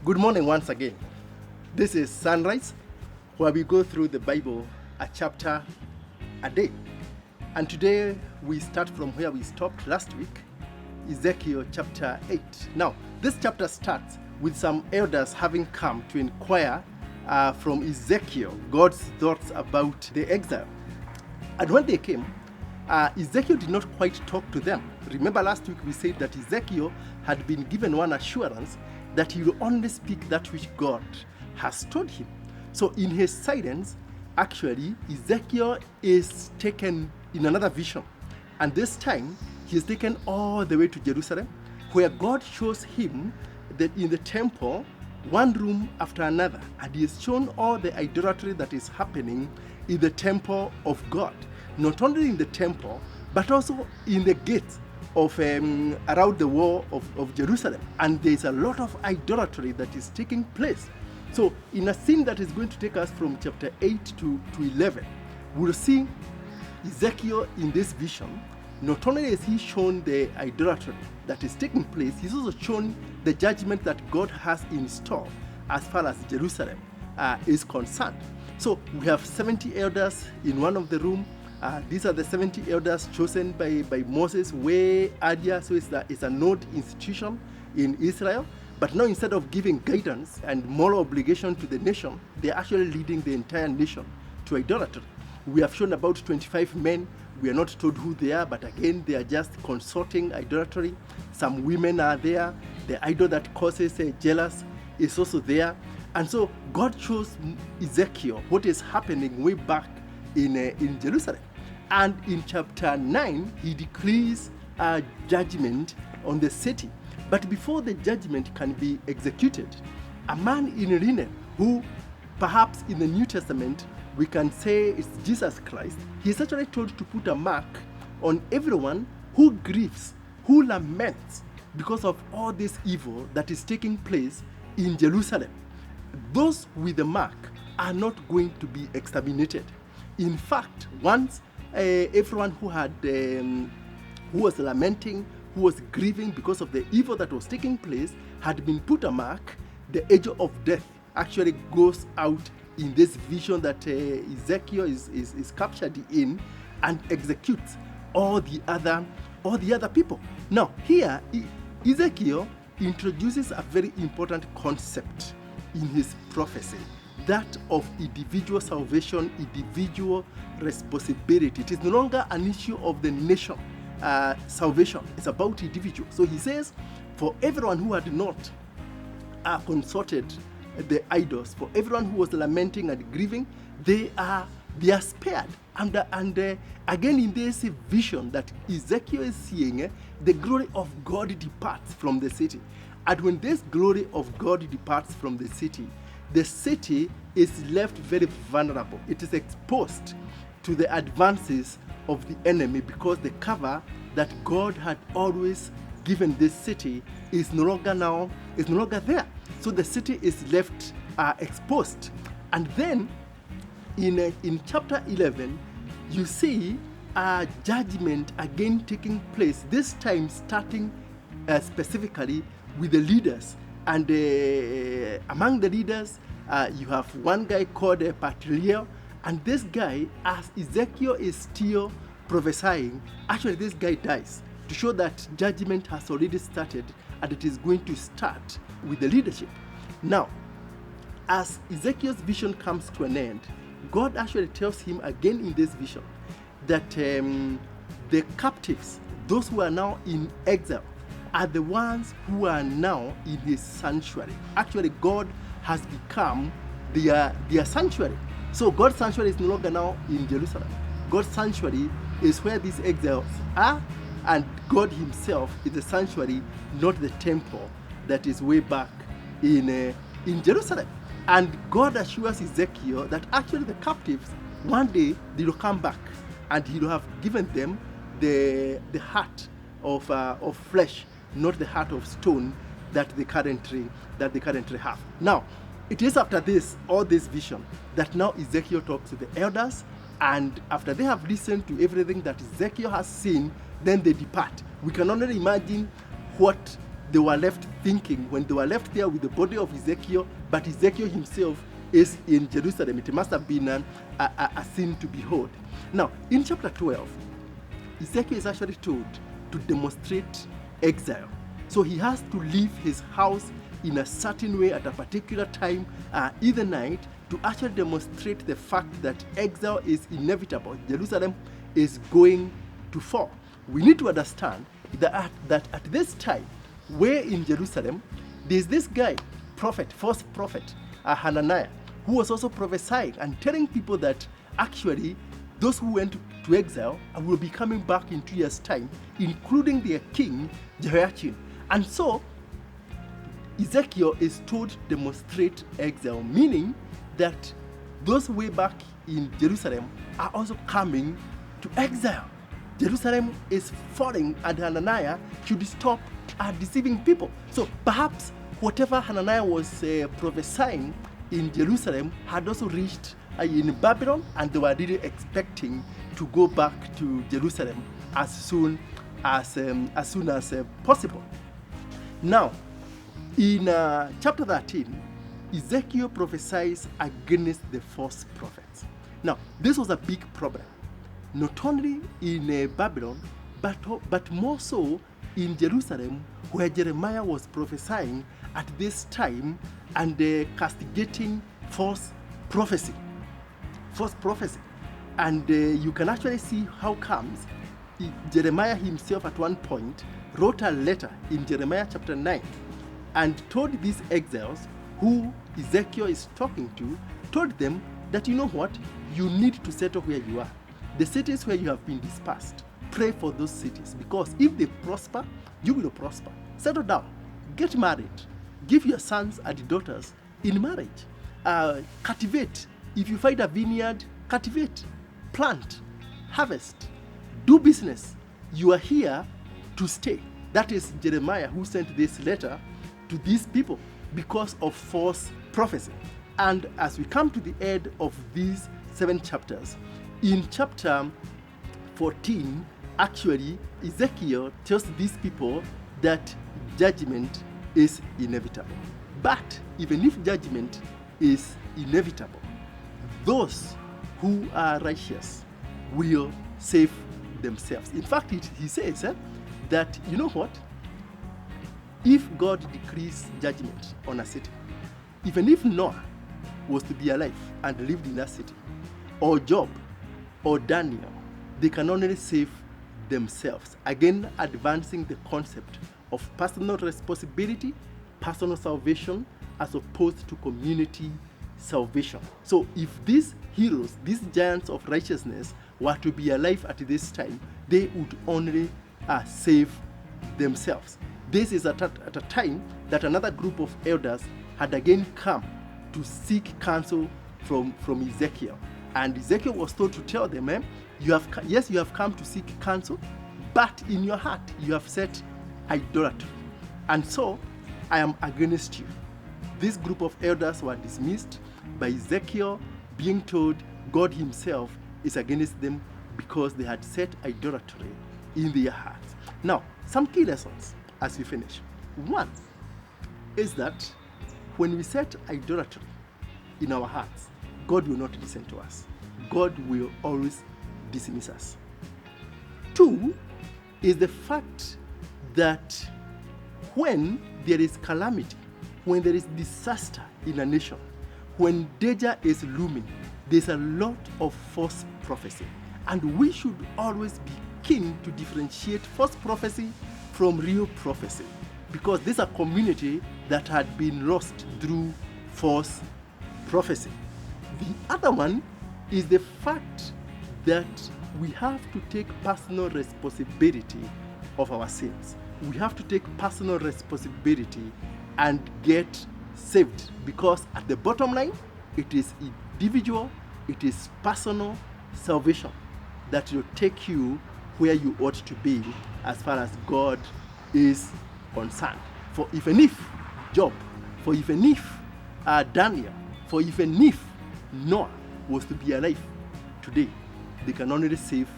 Good morning once again. This is Sunrise, where we go through the Bible a chapter a day. And today we start from where we stopped last week, Ezekiel chapter 8. Now, this chapter starts with some elders having come to inquire from Ezekiel God's thoughts about the exile. And when they came, Ezekiel did not quite talk to them. Remember last week we said that Ezekiel had been given one assurance that he will only speak that which God has told him. So in his silence, actually, Ezekiel is taken in another vision. And this time, he is taken all the way to Jerusalem, where God shows him that in the temple, one room after another, and he is shown all the idolatry that is happening in the temple of God. Not only in the temple, but also in the gates of around the wall of Jerusalem. And there is a lot of idolatry that is taking place. So in a scene that is going to take us from chapter 8 to 11, we'll see Ezekiel in this vision. Not only is he shown the idolatry that is taking place, he's also shown the judgment that God has in store as far as Jerusalem is concerned. So we have 70 elders in one of the rooms. These are the 70 elders chosen by Moses way earlier, so it's a node institution in Israel. But now instead of giving guidance and moral obligation to the nation, they're actually leading the entire nation to idolatry. We have shown about 25 men. We are not told who they are, but again, they are just consorting idolatry. Some women are there. The idol that causes jealous is also there. And so God shows Ezekiel what is happening way back in Jerusalem. And in chapter 9, he decrees a judgment on the city. But before the judgment can be executed, a man in linen, who perhaps in the New Testament we can say is Jesus Christ, he is actually told to put a mark on everyone who grieves, who laments because of all this evil that is taking place in Jerusalem. Those with the mark are not going to be exterminated. In fact, once everyone who was lamenting, who was grieving because of the evil that was taking place, had been put a mark, the angel of death actually goes out in this vision that Ezekiel is captured in and executes all the other people. Now, here, Ezekiel introduces a very important concept in his prophecy, that of individual salvation, individual responsibility. It is no longer an issue of the nation salvation. It's about individual. So he says, for everyone who had not consulted the idols, for everyone who was lamenting and grieving, they are spared. And again in this vision that Ezekiel is seeing, the glory of God departs from the city. And when this glory of God departs from the city is left very vulnerable. It is exposed to the advances of the enemy, because the cover that God had always given this city is no longer there. So the city is left exposed. And then in chapter 11, you see a judgment again taking place, this time starting specifically with the leaders. And among the leaders, you have one guy called Patriel. And this guy, as Ezekiel is still prophesying, actually this guy dies, to show that judgment has already started and it is going to start with the leadership. Now, as Ezekiel's vision comes to an end, God actually tells him again in this vision that the captives, those who are now in exile, are the ones who are now in his sanctuary. Actually, God has become their sanctuary. So God's sanctuary is no longer now in Jerusalem. God's sanctuary is where these exiles are, and God himself is the sanctuary, not the temple that is way back in Jerusalem. And God assures Ezekiel that actually the captives, one day they will come back, and he will have given them the heart of flesh, not the heart of stone that they currently have. Now, it is after all this vision, that now Ezekiel talks to the elders, and after they have listened to everything that Ezekiel has seen, then they depart. We can only imagine what they were left thinking when they were left there with the body of Ezekiel, but Ezekiel himself is in Jerusalem. It must have been a scene to behold. Now, in chapter 12, Ezekiel is actually told to demonstrate exile. So he has to leave his house in a certain way at a particular time, either night, to actually demonstrate the fact that exile is inevitable. Jerusalem is going to fall. We need to understand that at this time, where in Jerusalem, there's this guy, false prophet, Hananiah, who was also prophesying and telling people that actually those who went to exile will be coming back in 2 years' time, including their king, Jehoiachin. And so, Ezekiel is told to demonstrate exile, meaning that those way back in Jerusalem are also coming to exile. Jerusalem is falling, and Hananiah should stop deceiving people. So perhaps whatever Hananiah was prophesying in Jerusalem had also reached in Babylon, and they were really expecting to go back to Jerusalem as soon as possible. Now, in chapter 13, Ezekiel prophesies against the false prophets. Now, this was a big problem, not only in Babylon, but more so in Jerusalem, where Jeremiah was prophesying at this time and castigating false prophecy. And you can actually see how comes Jeremiah himself at one point wrote a letter in Jeremiah chapter 9 and told these exiles who Ezekiel is talking to, told them that, you know what, you need to settle where you are. The cities where you have been dispersed, pray for those cities, because if they prosper, you will prosper. Settle down, get married, give your sons and daughters in marriage, cultivate. If you find a vineyard, cultivate, plant, harvest, do business. You are here to stay. That is Jeremiah who sent this letter to these people because of false prophecy. And as we come to the end of these 7 chapters, in chapter 14, actually, Ezekiel tells these people that judgment is inevitable. But even if judgment is inevitable, those who are righteous will save themselves. In fact, he says that, you know what? If God decrees judgment on a city, even if Noah was to be alive and lived in that city, or Job, or Daniel, they can only save themselves. Again, advancing the concept of personal responsibility, personal salvation, as opposed to community salvation. So if these heroes, these giants of righteousness, were to be alive at this time, they would only save themselves. This is at a time that another group of elders had again come to seek counsel from Ezekiel. And Ezekiel was told to tell them, you have come to seek counsel, but in your heart you have set idolatry. And so I am against you. This group of elders were dismissed by Ezekiel being told God himself is against them because they had set idolatry in their hearts. Now, some key lessons as we finish. One is that when we set idolatry in our hearts, God will not listen to us. God will always dismiss us. Two is the fact that when there is calamity, when there is disaster in a nation, when danger is looming, there's a lot of false prophecy. And we should always be keen to differentiate false prophecy from real prophecy, because this is a community that had been lost through false prophecy. The other one is the fact that we have to take personal responsibility of our sins. We have to take personal responsibility and get saved, because at the bottom line, it is individual, it is personal salvation that will take you where you ought to be as far as God is concerned. For even if Job, for even if Daniel, for even if Noah was to be alive today, they can only save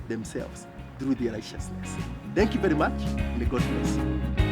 themselves through their righteousness. Thank you very much. May God bless you.